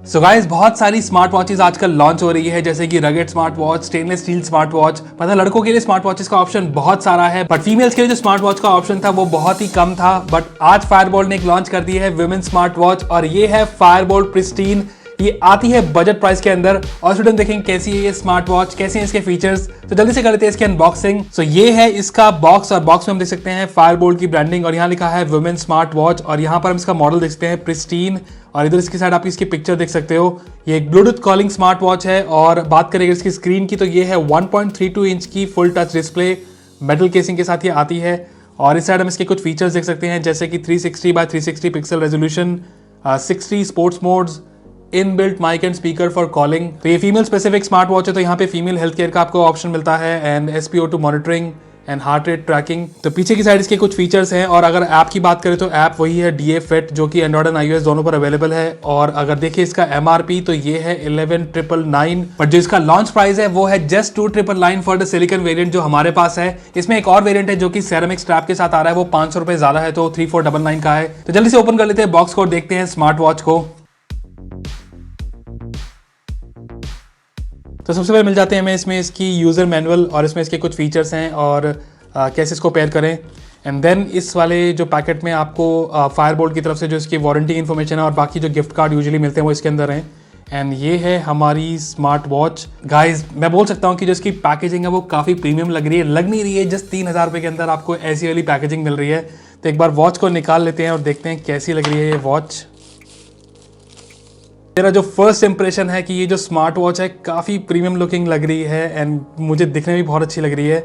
So guys, बहुत सारी smart watches आजकल लॉन्च हो रही है, जैसे कि rugged smart watch, stainless steel smart watch. पता लड़कों के लिए स्मार्ट वॉचेस का ऑप्शन बहुत सारा है, बट फीमेल्स के लिए जो स्मार्ट वॉच का ऑप्शन था वो बहुत ही कम था। बट आज फायरबोल्ट ने एक लॉन्च कर दी है विमेन स्मार्ट वॉच, और ये है फायरबोल्ट प्रिस्टीन। ये आती है बजट प्राइस के अंदर, और स्टूडेंट देखेंगे कैसी है ये स्मार्ट वॉच, कैसे हैं इसके फीचर्स। तो जल्दी से कर लेते हैं इसकी अनबॉक्सिंग। सो ये है इसका बॉक्स, और बॉक्स में हम देख सकते हैं फायरबोल्ट की ब्रांडिंग, और यहाँ लिखा है वुमेन स्मार्ट वॉच, और यहाँ पर हम इसका मॉडल देख सकते हैं प्रिस्टीन, और इधर इसकी साइड आप इसकी पिक्चर देख सकते हो। ये एक ब्लूटूथ कॉलिंग स्मार्ट वॉच है, और बात करें इसकी स्क्रीन की तो ये है 1.32 इंच की full touch display, metal casing के साथ ये आती है। और इस साइड हम इसके कुछ फीचर्स देख सकते हैं, जैसे कि 360 by 360 pixel resolution, 60 sports modes, inbuilt mic and speaker for calling. तो ये फीमेल स्पेसिफिक स्मार्ट वॉच है, तो यहाँ पे फीमेल हेल्थ केयर का आपको ऑप्शन मिलता है, and SpO2 monitoring and heart rate tracking. तो पीछे की साइड इसके कुछ फीचर्स हैं। और अगर ऐप की बात करें तो ऐप वही है DA Fit, जो कि एंड्रॉइड एंड iOS दोनों पर अवेलेबल है। और अगर देखिए इसका MRP तो ये है 11,999, बट जो इसका लॉन्च प्राइस है वो है just 2,999 for the silicon variant जो हमारे पास है। इसमें एक और वेरिएंट है जो कि सेरेमिक स्ट्रैप के साथ आ रहा है, वो 500 रुपए ज्यादा है, तो 3,499 का है। तो जल्दी से ओपन कर लेते हैं बॉक्स को और देखते हैं स्मार्ट वॉच को। तो सबसे पहले मिल जाते हैं हमें इसमें इसकी यूज़र मैनुअल, और इसमें इसके कुछ फीचर्स हैं और कैसे इसको पेयर करें। एंड देन इस वाले जो पैकेट में आपको फायरबोल्ट की तरफ से जो इसकी वारंटी इन्फॉर्मेशन है और बाकी जो गिफ्ट कार्ड यूजुअली मिलते हैं वो इसके अंदर हैं। एंड ये है हमारी स्मार्ट वॉच। गाइज, मैं बोल सकता हूँ कि जो इसकी पैकेजिंग है वो काफ़ी प्रीमियम लग रही है। लग नहीं रही है जस्ट 3,000 रुपये के अंदर आपको ऐसी वाली पैकेजिंग मिल रही है। तो एक बार वॉच को निकाल लेते हैं और देखते हैं कैसी लग रही है ये वॉच। मेरा जो फर्स्ट इंप्रेशन है कि ये जो स्मार्ट वॉच है काफ़ी प्रीमियम लुकिंग लग रही है, एंड मुझे दिखने में भी बहुत अच्छी लग रही है।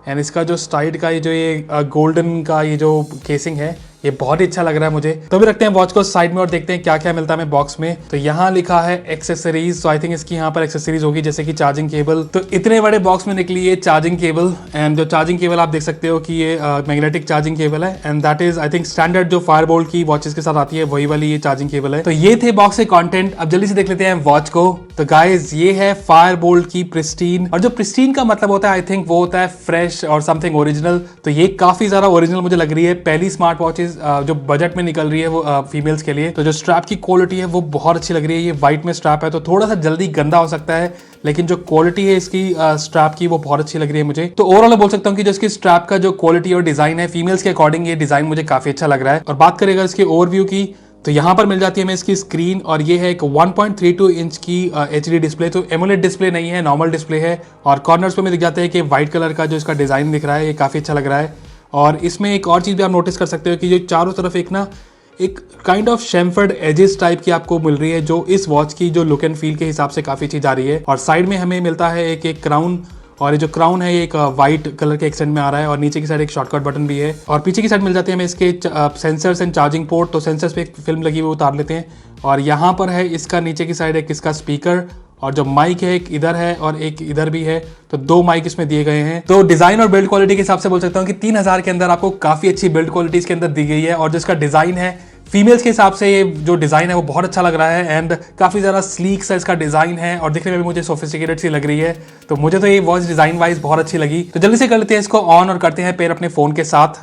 एंड इसका जो साइड का ये गोल्डन का ये जो केसिंग है ये बहुत ही अच्छा लग रहा है मुझे। तो भी रखते हैं वॉच को साइड में और देखते हैं क्या क्या मिलता है हमें बॉक्स में। तो यहाँ लिखा है एक्सेसरीज, तो आई थिंक इसकी यहाँ पर एक्सेसरीज होगी, जैसे कि चार्जिंग केबल। तो इतने बड़े बॉक्स में निकली है चार्जिंग केबल, एंड जो चार्जिंग केबल आप देख सकते हो कि ये मैग्नेटिक चार्जिंग केबल है, and that is I think standard जो फायरबोल्ट की वॉचेस के साथ आती है वही वाली ये चार्जिंग केबल है। तो ये थे बॉक्स के कॉन्टेंट। अब जल्दी से देख लेते हैं वॉच को। तो गाइज, ये है फायरबोल्ट की प्रिस्टीन, और जो प्रिस्टीन का मतलब होता है आई थिंक वो होता है फ्रेश और समथिंग ओरिजिनल। तो ये काफी ज्यादा ओरिजिनल मुझे लग रही है। पहली स्मार्ट वॉचेस जो बजट में निकल रही है वो फीमेल्स के लिए। तो जो स्ट्रैप की क्वालिटी है वो बहुत अच्छी लग रही है। ये व्हाइट में स्ट्रैप है तो थोड़ा सा जल्दी गंदा हो सकता है, लेकिन जो क्वालिटी है इसकी स्ट्रैप की वो बहुत अच्छी लग रही है मुझे। तो ओवरऑल बोल सकता हूँ कि जो इसकी स्ट्रैप का जो क्वालिटी और डिजाइन है फीमेल्स के अकॉर्डिंग ये डिजाइन मुझे काफी अच्छा लग रहा है। और बात करेगा इसके ओवरव्यू की, तो यहाँ पर मिल जाती है हमें इसकी स्क्रीन, और ये है एक 1.32 इंच की HD डिस्प्ले। तो एमोलेड डिस्प्ले नहीं है, नॉर्मल डिस्प्ले है। और कॉर्नर्स पे में दिख जाता है कि व्हाइट कलर का जो इसका डिजाइन दिख रहा है ये काफी अच्छा लग रहा है। और इसमें एक और चीज भी आप नोटिस कर सकते हो कि ये चारों तरफ एक काइंड ऑफ शेम्फर्ड एजेस टाइप की आपको मिल रही है, जो इस वॉच की जो लुक एंड फील के हिसाब से काफी चीज आ रही है। और साइड में हमें मिलता है एक क्राउन, और ये जो क्राउन है ये एक व्हाइट कलर के एक्सेंट में आ रहा है, और नीचे की साइड एक शॉर्टकट बटन भी है। और पीछे की साइड मिल जाते हैं हमें इसके सेंसर्स एंड चार्जिंग पोर्ट। तो सेंसर्स पे एक फिल्म लगी हुई उतार लेते हैं, और यहाँ पर है इसका नीचे की साइड एक इसका स्पीकर, और जो माइक है एक इधर है और एक इधर भी है। तो 2 माइक इसमें दिए गए हैं। तो डिजाइन और बिल्ड क्वालिटी के हिसाब से बोल सकता हूँ कि 3,000 के अंदर आपको काफी अच्छी बिल्ड क्वालिटी इसके अंदर दी गई है। और जो इसका डिजाइन है फीमेल्स के हिसाब से ये जो डिजाइन है वो बहुत अच्छा लग रहा है, एंड काफी ज्यादा स्लीक सा इसका डिजाइन है, और दिखने में भी मुझे सोफिस्टिकेटेड सी लग रही है। तो मुझे तो ये वॉच डिजाइन वाइज बहुत अच्छी लगी। तो जल्दी से कर लेते हैं इसको ऑन और करते हैं पेयर अपने फोन के साथ।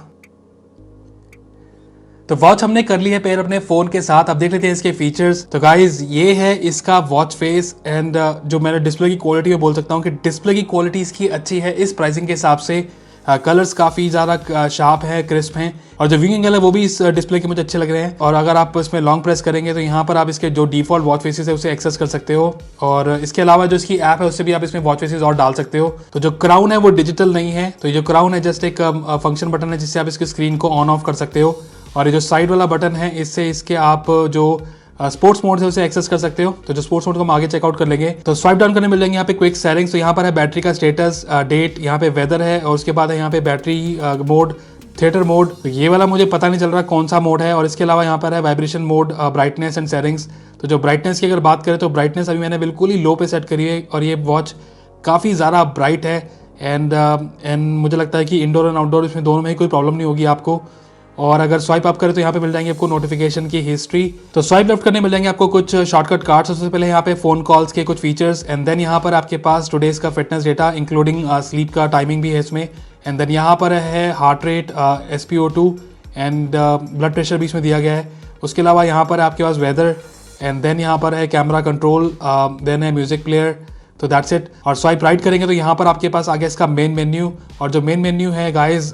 तो वॉच हमने कर ली है पेयर अपने फोन के साथ। अब देख लेते हैं इसके फीचर्स। तो गाइज, ये है इसका वॉच फेस, एंड जो मैंने डिस्प्ले की क्वालिटी में बोल सकता हूँ कि डिस्प्ले की क्वालिटी इसकी अच्छी है इस प्राइसिंग के हिसाब से। कलर्स काफ़ी ज़्यादा शार्प है, क्रिस्प हैं, और जो विंग एंगल है वो भी इस डिस्प्ले के मुझे अच्छे लग रहे हैं। और अगर आप इसमें लॉन्ग प्रेस करेंगे तो यहाँ पर आप इसके जो डिफॉल्ट वॉच फेसेस है उसे एक्सेस कर सकते हो, और इसके अलावा जो इसकी ऐप है उससे भी आप इसमें वॉच फेसेस और डाल सकते हो। तो जो क्राउन है वो डिजिटल नहीं है, तो ये जो क्राउन है जस्ट एक फंक्शन बटन है जिससे आप इसकी स्क्रीन को ऑन ऑफ कर सकते हो। और ये जो साइड वाला बटन है इससे इसके आप जो स्पोर्ट्स मोड से उसे एक्सेस कर सकते हो। तो जो स्पोर्ट्स मोड को हम आगे चेकआउट कर लेंगे। तो स्वाइप डाउन करने मिल जाएंगे यहाँ पे क्विक सेटिंग्स। तो यहाँ पर है बैटरी का स्टेटस, डेट, यहाँ पे वेदर है, और उसके बाद है यहाँ पे बैटरी मोड, थिएटर मोड। तो ये वाला मुझे पता नहीं चल रहा कौन सा मोड है। और इसके अलावा यहाँ पर है vibration mode, brightness and settings. तो जो ब्राइटनेस की अगर बात करें तो ब्राइटनेस अभी मैंने बिल्कुल ही लो पे सेट करी है, और ये वॉच काफ़ी ज़्यादा ब्राइट है, एंड मुझे लगता है कि इंडोर एंड आउटडोर इसमें दोनों में ही कोई प्रॉब्लम नहीं होगी आपको। और अगर स्वाइप अप करें तो यहाँ पे मिल जाएंगे आपको नोटिफिकेशन की हिस्ट्री। तो स्वाइप लेफ्ट करने मिल जाएंगे आपको कुछ शॉर्टकट कार्ड्स। सबसे पहले यहाँ पे फोन कॉल्स के कुछ फीचर्स, एंड देन यहाँ पर आपके पास टुडेज का फिटनेस डेटा इंक्लूडिंग स्लीप का टाइमिंग भी है इसमें। एंड देन यहाँ पर है heart rate, SpO2 and blood pressure भी इसमें दिया गया है। उसके अलावा यहाँ पर आपके पास वेदर, एंड देन यहाँ पर है कैमरा कंट्रोल, देन है म्यूजिक प्लेयर, तो दैट्स इट। और स्वाइप राइट करेंगे तो यहाँ पर आपके पास आ गया इसका मेन मेन्यू, और जो मेन मेन्यू है गाइज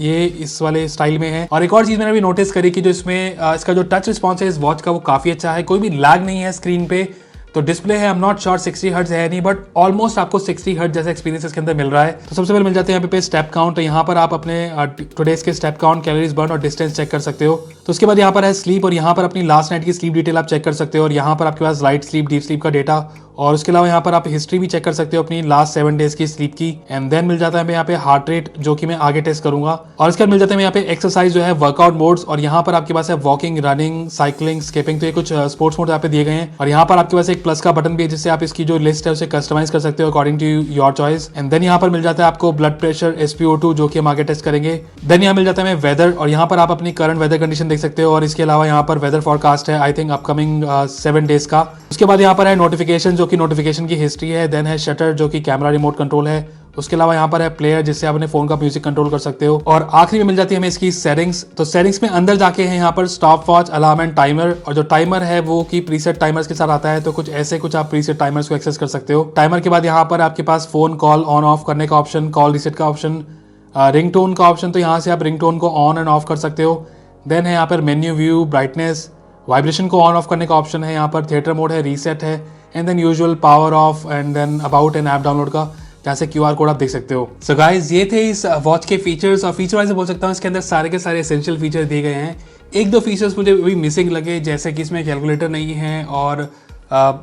ये इस वाले स्टाइल में है। और एक और चीज़ मैंने भी नोटिस करी कि जो इसमें इसका जो टच रिस्पॉन्स है इस वॉच का वो काफ़ी अच्छा है, कोई भी लैग नहीं है स्क्रीन पे। तो डिस्प्ले है, I am not sure 60 hertz है नहीं, बट ऑलमोस्ट आपको 60 हर्ट्ज जैसा एक्सपीरियंस इसके अंदर मिल रहा है। तो सबसे पहले मिल जाते हैं यहाँ पे स्टेप काउंट, तो यहाँ पर आप अपने टुडेज के स्टेप काउंट, कैलोरीज बर्न और डिस्टेंस चेक कर सकते हो। तो उसके बाद यहाँ पर है स्लीप, और यहाँ पर अपनी लास्ट नाइट की स्लीप डिटेल आप चेक कर सकते हो, और यहाँ पर आपके पास लाइट स्लीप, डीप स्लीप का डेटा, और उसके अलावा यहाँ पर आप हिस्ट्री भी चेक कर सकते हो अपनी लास्ट 7 डेज की स्लीप की। एंड देन मिल जाता है यहाँ पे हार्ट रेट, जो कि मैं आगे टेस्ट करूंगा। और इसके बाद मिल जाता है यहाँ पे एक्सरसाइज जो है, वर्कआउट मोड्स, और यहाँ पर आपके पास है वॉकिंग, रनिंग, साइकिलिंग, स्किपिंग, तो ये कुछ स्पोर्ट्स मोड यहाँ पे दिए गए हैं। और यहाँ पर आपके पास एक प्लस का बटन भी है, जिससे आप इसकी जो लिस्ट है उसे कस्टमाइज कर सकते हो according to your choice. And then यहाँ पर मिल जाता है आपको ब्लड प्रेशर, SpO2, जो कि हम आगे टेस्ट करेंगे। देन यहाँ मिल जाता है वेदर, और यहाँ पर आप अपनी करंट वेदर कंडीशन देख सकते हो, और इसके अलावा यहाँ पर वेदर फॉरकास्ट है आई थिंक अपकमिंग 7 डेज का। उसके बाद यहाँ पर है नोटिफिकेशन, जो कि नोटिफिकेशन की हिस्ट्री है। देन है शटर, जो कि कैमरा रिमोट कंट्रोल है। उसके अलावा यहाँ पर है प्लेयर, जिससे आप अपने फोन का म्यूजिक कंट्रोल कर सकते हो। और आखिरी में मिल जाती है हमें इसकी सेटिंग्स, तो सेटिंग्स में अंदर जाके है यहाँ पर stop watch, alarm and timer, और जो टाइमर है वो की प्रीसेट टाइमर्स के साथ आता है, तो कुछ ऐसे कुछ आप प्रीसेट टाइमर्स को एक्सेस कर सकते हो। टाइमर के बाद यहाँ पर आपके पास फोन कॉल ऑन ऑफ करने का ऑप्शन, कॉल रिसेट का ऑप्शन, रिंगटोन का ऑप्शन, तो यहाँ से आप रिंगटोन को ऑन एंड ऑफ कर सकते हो। देन है यहाँ पर मेन्यू व्यू, ब्राइटनेस, वाइब्रेशन को ऑन ऑफ करने का ऑप्शन है, यहाँ पर थिएटर मोड है, रीसेट है, and then usual power off, and then about an app download का, जहाँ से QR कोड आप देख सकते हो। सो गाइज ये थे इस वॉच के फीचर्स, और फीचर वाइज बोल सकता हूँ इसके अंदर सारे के सारे एसेंशियल फीचर दिए गए हैं। एक दो फीचर्स मुझे अभी मिसिंग लगे, जैसे कि इसमें कैलकुलेटर नहीं है, और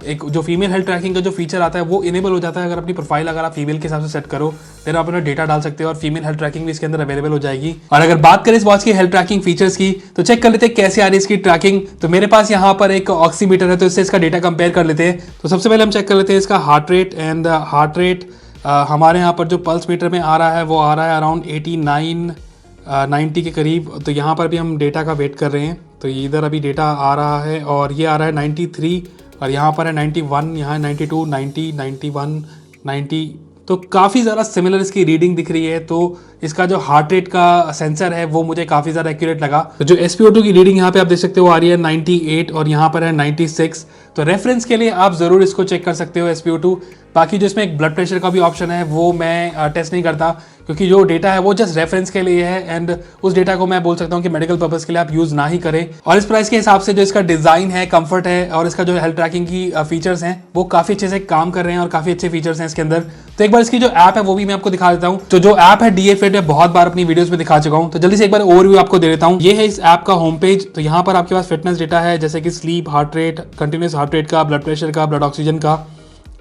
एक जो फीमेल हेल्थ ट्रैकिंग का जो फीचर आता है वो इनेबल हो जाता है अगर अपनी प्रोफाइल अगर आप फीमेल के हिसाब से सेट करो, देन आप अपना डेटा डाल सकते हो और फीमेल हेल्थ ट्रैकिंग भी इसके अंदर अवेलेबल हो जाएगी। और अगर बात करें इस वॉच की हेल्थ ट्रैकिंग फीचर्स की, तो चेक कर लेते हैं कैसे आ रही है इसकी ट्रैकिंग। तो मेरे पास यहाँ पर एक ऑक्सीमीटर है, तो इससे इसका डेटा कंपेयर कर लेते हैं। तो सबसे पहले हम चेक कर लेते हैं इसका heart rate, and heart rate हमारे यहाँ पर जो पल्स मीटर में आ रहा है वो आ रहा है अराउंड 89-90 के करीब। तो यहाँ पर भी हम डेटा का वेट कर रहे हैं, तो इधर अभी डेटा आ रहा है, और ये आ रहा है 93, और यहाँ पर है 91, यहाँ 92, 90, 91, 90, तो काफ़ी ज़्यादा सिमिलर इसकी रीडिंग दिख रही है। तो इसका जो हार्ट रेट का सेंसर है वो मुझे काफ़ी ज़्यादा एक्यूरेट लगा। तो जो SpO2 की रीडिंग यहाँ पे आप देख सकते हो आ रही है 98, और यहाँ पर है 96। तो रेफरेंस के लिए आप ज़रूर इसको चेक कर सकते हो SpO2। बाकी जो इसमें एक ब्लड प्रेशर का भी ऑप्शन है वो मैं टेस्ट नहीं करता, क्योंकि जो डेटा है वो जस्ट रेफरेंस के लिए है, एंड उस डेटा को मैं बोल सकता हूँ कि मेडिकल पर्पस के लिए आप यूज़ ना ही करें। और इस प्राइस के हिसाब से जो इसका डिज़ाइन है, कंफर्ट है, और इसका जो हेल्थ ट्रैकिंग की फीचर्स हैं वो काफ़ी अच्छे से काम कर रहे हैं, और काफ़ी अच्छे फीचर्स हैं इसके अंदर। तो एक बार इसकी जो ऐप है वो भी मैं आपको दिखा देता हूँ। तो जो ऐप है DA Fit है, बहुत बार अपनी वीडियोस में दिखा चुका हूँ, तो जल्दी से एक बार ओवरव्यू आपको दे देता हूँ। ये है इस ऐप का होम पेज। तो यहाँ पर आपके पास फिटनेस डेटा है, जैसे कि sleep, heart rate, continuous heart rate का, ब्लड प्रेशर का, ब्लड ऑक्सीजन का।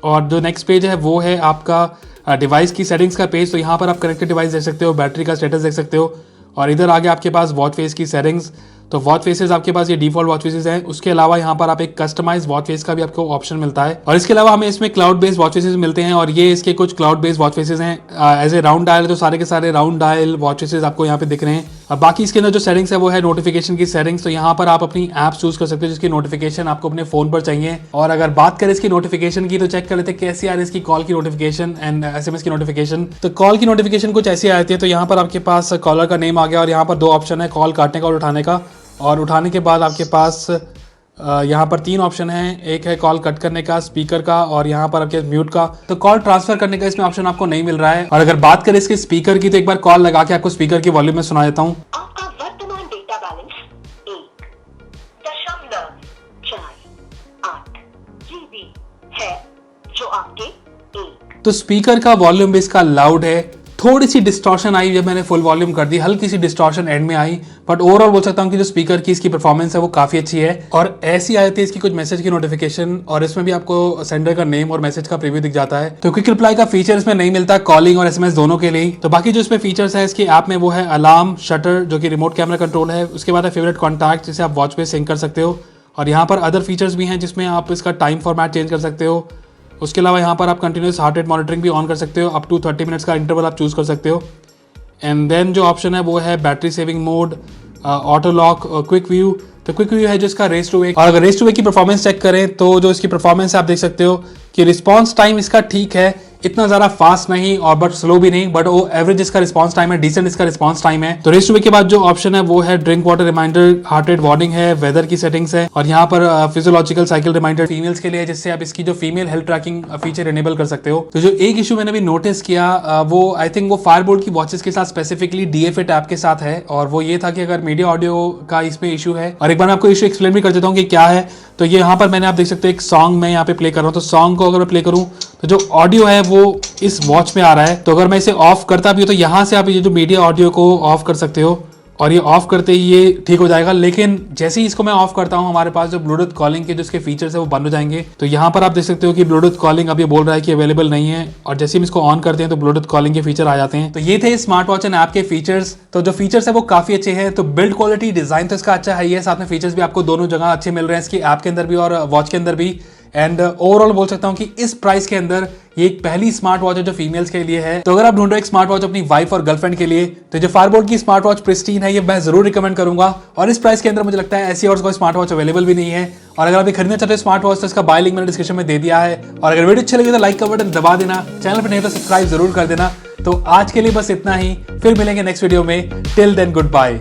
और जो नेक्स्ट पेज है वो है आपका डिवाइस की सेटिंग्स का पेज। तो यहाँ पर आप कनेक्टेड डिवाइस देख सकते हो, बैटरी का स्टेटस देख सकते हो, और इधर आगे आपके पास वॉच फेस की सेटिंग्स। तो वॉच फेसेस आपके पास ये डिफॉल्ट वॉच फेसेस हैं। उसके अलावा यहाँ पर आप एक कस्टमाइज वॉच फेस का भी आपको ऑप्शन मिलता है, और इसके अलावा हमें इसमें क्लाउड बेस्ड वॉच फेसेस मिलते हैं, और ये इसके कुछ क्लाउड बेस्ड वॉच फेसेस हैं। एज ए राउंड डायल, तो सारे के सारे राउंड डायल वॉच फेसेस आपको यहाँ पे दिख रहे हैं। अब बाकी इसके अंदर जो सेटिंग्स है वो है नोटिफिकेशन की सेटिंग्स। तो यहाँ पर आप अपनी ऐप चूज कर सकते हो जिसकी नोटिफिकेशन आपको अपने फोन पर चाहिए। और अगर बात करें इसकी नोटिफिकेशन की, तो चेक कर लेते हैं कैसी आ रही है इसकी कॉल की नोटिफिकेशन एंड SMS की नोटिफिकेशन। तो कॉल की नोटिफिकेशन कुछ ऐसी आती है। तो यहाँ पर आपके पास कॉलर का नेम आ गया, और यहाँ पर 2 ऑप्शन है, कॉल काटने का और उठाने का। और उठाने के बाद आपके पास यहाँ पर 3 ऑप्शन हैं, एक है कॉल कट करने का, स्पीकर का, और यहाँ पर आपके म्यूट का। तो कॉल ट्रांसफर करने का इसमें ऑप्शन आपको नहीं मिल रहा है। और अगर बात करें इसके स्पीकर की, तो एक बार कॉल लगा के आपको स्पीकर की वॉल्यूम में सुना देता हूँ। आपका वर्तमान डेटा बैलेंस 1.48 GB है, जो आपके 1। तो स्पीकर का वॉल्यूम भी इसका लाउड है। थोड़ी सी डिस्टॉर्शन आई जब मैंने फुल वॉल्यूम कर दी, हल्की सी डिस्टॉर्शन एंड में आई, बट ओवरऑल बोल सकता हूँ कि जो स्पीकर की इसकी परफॉर्मेंस है वो काफ़ी अच्छी है। और ऐसी आती है इसकी कुछ मैसेज की नोटिफिकेशन, और इसमें भी आपको सेंडर का नेम और मैसेज का प्रीव्यू दिख जाता है। तो क्विक रिप्लाई का फीचर इसमें नहीं मिलता, कॉलिंग और SMS दोनों के लिए। तो बाकी जो इसमें फीचर्स है इसकी ऐप में वो है अलार्म, शटर जो कि रिमोट कैमरा कंट्रोल है, उसके बाद है फेवरेट कॉन्टैक्ट जिसे आप वॉच पे सिंक कर सकते हो, और यहाँ पर अदर फीचर्स भी हैं जिसमें आप इसका टाइम फॉर्मेट चेंज कर सकते हो। उसके अलावा यहाँ पर आप कंटिन्यूस हार्ट रेट मॉनिटरिंग भी ऑन कर सकते हो, अप टू 30 मिनट्स का इंटरवल आप चूज़ कर सकते हो। एंड देन जो ऑप्शन है वो है battery saving mode, auto lock, quick view. तो क्विक व्यू है जिसका रेस टू वेक, और अगर रेस टू वेक की परफॉर्मेंस चेक करें तो जो इसकी परफॉर्मेंस आप देख सकते हो कि रिस्पॉन्स टाइम इसका ठीक है, इतना ज़्यादा फास्ट नहीं और बट स्लो भी नहीं, बट वो एवरेज इसका रिस्पॉन्स टाइम है, डिसेंट इसका रिस्पॉन्स टाइम है। तो रेस्ट के बाद जो ऑप्शन है वो है drink water reminder, heart rate warning है, वेदर की सेटिंग्स है और यहाँ पर फिजियोलॉजिकल साइकिल रिमाइंडर फीमेल्स के लिए, जिससे आप इसकी जो female health tracking feature enable कर सकते हो। तो जो एक इशू मैंने भी नोटिस किया वो आई थिंक वो फायरबोल्ट की वॉचेस के साथ स्पेसिफिकली DFA टैब के साथ है, और वो ये था कि अगर मीडिया ऑडियो का इसमें इशू है, और एक बार मैं आपको इशू एक्सप्लेन भी कर देता हूँ कि क्या है। तो ये यहाँ पर मैंने आप देख सकते हो एक सॉन्ग मैं यहाँ पे प्ले कर रहा हूँ, तो सॉन्ग को अगर मैं प्ले करूँ तो जो ऑडियो है वो इस वॉच में आ रहा है। तो अगर मैं इसे ऑफ करता भी हूँ तो यहाँ से आप ये जो मीडिया ऑडियो को ऑफ कर सकते हो, और ये ऑफ करते ही ये ठीक हो जाएगा। लेकिन जैसे ही इसको मैं ऑफ करता हूँ, हमारे पास जो ब्लूटूथ कॉलिंग के जो इसके फीचर्स है वो बंद हो जाएंगे। तो यहाँ पर आप देख सकते हो कि ब्लूटूथ कॉलिंग अब ये बोल रहा है कि अवेलेबल नहीं है, और जैसे हम इसको ऑन करते हैं तो ब्लूटूथ कॉलिंग के फीचर आ जाते हैं। तो ये थे स्मार्ट वॉच एंड ऐप के फीचर्स। तो जो फीचर्स है वो काफी अच्छे हैं। तो बिल्ड क्वालिटी, डिजाइन तो इसका अच्छा है ही है, साथ में फीचर्स भी आपको दोनों जगह अच्छे मिल रहे हैं, इसकी ऐप के अंदर भी और वॉच के अंदर भी। एंड ओवरऑल बोल सकता हूँ कि इस प्राइस के अंदर ये एक पहली स्मार्ट वॉच है जो फीमेल्स के लिए है। तो अगर आप ढूंढ रहे हो एक स्मार्ट वॉच अपनी वाइफ और गर्लफ्रेंड के लिए, तो जो फायरबोल्ट की स्मार्ट वॉच प्रिस्टीन है ये मैं जरूर रिकमेंड करूंगा। और इस प्राइस के अंदर मुझे लगता है ऐसी और कोई स्मार्ट वॉच अवेलेबल भी नहीं है। और अगर आप खरीदना चाहते हो स्मार्ट वॉच तो इसका बाय लिंक मैंने डिस्क्रिप्शन में दे दिया है। और अगर वीडियो अच्छी लगी तो लाइक का बटन दबा देना, चैनल पर नहीं तो सब्सक्राइब जरूर कर देना। तो आज के लिए बस इतना ही, फिर मिलेंगे नेक्स्ट वीडियो में। Till then good bye.